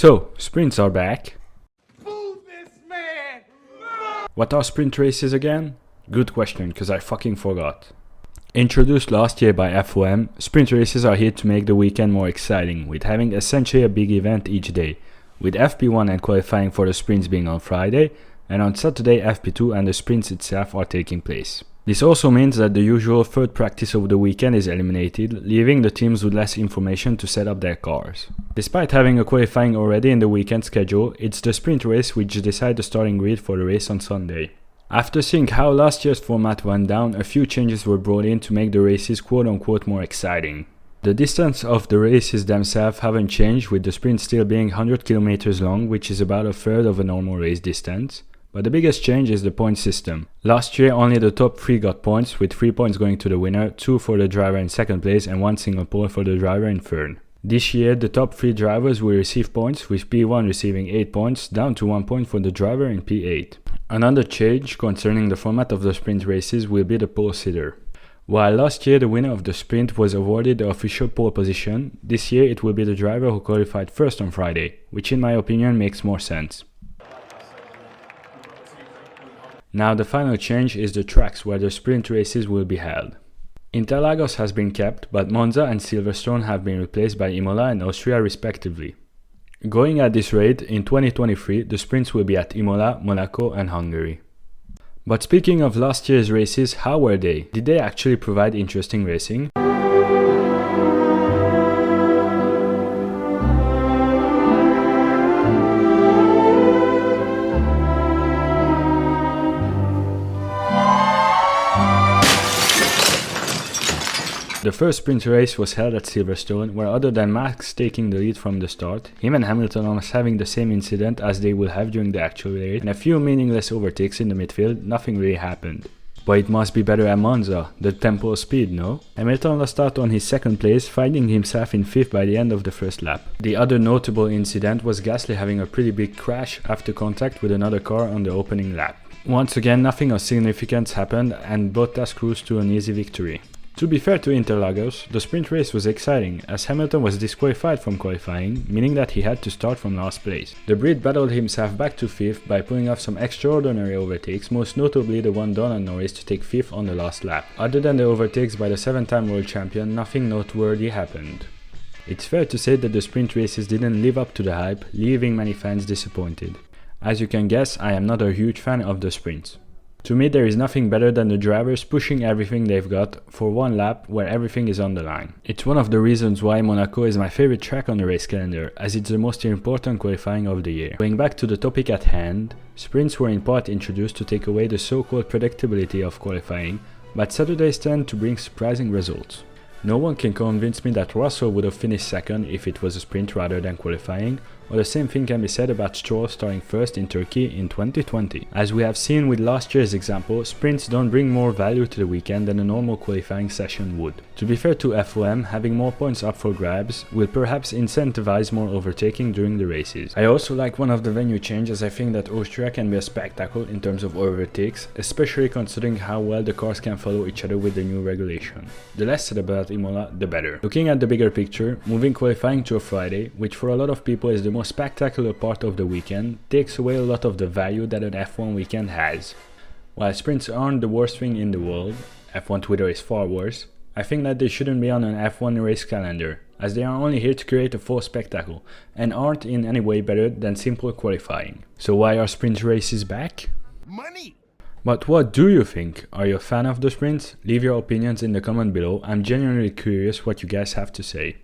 So, sprints are back. Move this man! What are sprint races again? Good question, because I fucking forgot. Introduced last year by FOM, sprint races are here to make the weekend more exciting, with having essentially a big event each day, with FP1 and qualifying for the sprints being on Friday, and on Saturday FP2 and the sprints itself are taking place. This also means that the usual third practice of the weekend is eliminated, leaving the teams with less information to set up their cars. Despite having a qualifying already in the weekend schedule, it's the sprint race which decides the starting grid for the race on Sunday. After seeing how last year's format went down, a few changes were brought in to make the races quote-unquote more exciting. The distance of the races themselves haven't changed, with the sprint still being 100 km long, which is about a third of a normal race distance. But the biggest change is the point system. Last year only the top 3 got points, with 3 points going to the winner, 2 for the driver in second place and 1 single point for the driver in third. This year the top 3 drivers will receive points, with P1 receiving 8 points, down to 1 point for the driver in P8. Another change concerning the format of the sprint races will be the pole sitter. While last year the winner of the sprint was awarded the official pole position, this year it will be the driver who qualified first on Friday, which in my opinion makes more sense. Now the final change is the tracks where the sprint races will be held. Interlagos has been kept, but Monza and Silverstone have been replaced by Imola and Austria respectively. Going at this rate, in 2023 the sprints will be at Imola, Monaco and Hungary. But speaking of last year's races, how were they? Did they actually provide interesting racing? The first sprint race was held at Silverstone, where other than Max taking the lead from the start, him and Hamilton almost having the same incident as they will have during the actual race, and a few meaningless overtakes in the midfield, nothing really happened. But it must be better at Monza, the tempo of speed, no? Hamilton lost out on his second place, finding himself in 5th by the end of the first lap. The other notable incident was Gasly having a pretty big crash after contact with another car on the opening lap. Once again, nothing of significance happened and Bottas cruised to an easy victory. To be fair to Interlagos, the sprint race was exciting, as Hamilton was disqualified from qualifying, meaning that he had to start from last place. The Brit battled himself back to 5th by pulling off some extraordinary overtakes, most notably the one done on Norris to take 5th on the last lap. Other than the overtakes by the 7-time world champion, nothing noteworthy happened. It's fair to say that the sprint races didn't live up to the hype, leaving many fans disappointed. As you can guess, I am not a huge fan of the sprints. To me, there is nothing better than the drivers pushing everything they've got for one lap where everything is on the line. It's one of the reasons why Monaco is my favorite track on the race calendar, as it's the most important qualifying of the year. Going back to the topic at hand, sprints were in part introduced to take away the so-called predictability of qualifying, but Saturdays tend to bring surprising results. No one can convince me that Russell would have finished second if it was a sprint rather than qualifying, or the same thing can be said about Stroll starting first in Turkey in 2020. As we have seen with last year's example, sprints don't bring more value to the weekend than a normal qualifying session would. To be fair to FOM, having more points up for grabs will perhaps incentivize more overtaking during the races. I also like one of the venue changes. I think that Austria can be a spectacle in terms of overtakes, especially considering how well the cars can follow each other with the new regulation. The less said about Imola, the better. Looking at the bigger picture, moving qualifying to a Friday, which for a lot of people is the most spectacular part of the weekend, takes away a lot of the value that an F1 weekend has. While sprints aren't the worst thing in the world, F1 Twitter is far worse, I think that they shouldn't be on an F1 race calendar, as they are only here to create a full spectacle, and aren't in any way better than simple qualifying. So why are sprint races back? Money! But what do you think? Are you a fan of the sprints? Leave your opinions in the comment below, I'm genuinely curious what you guys have to say.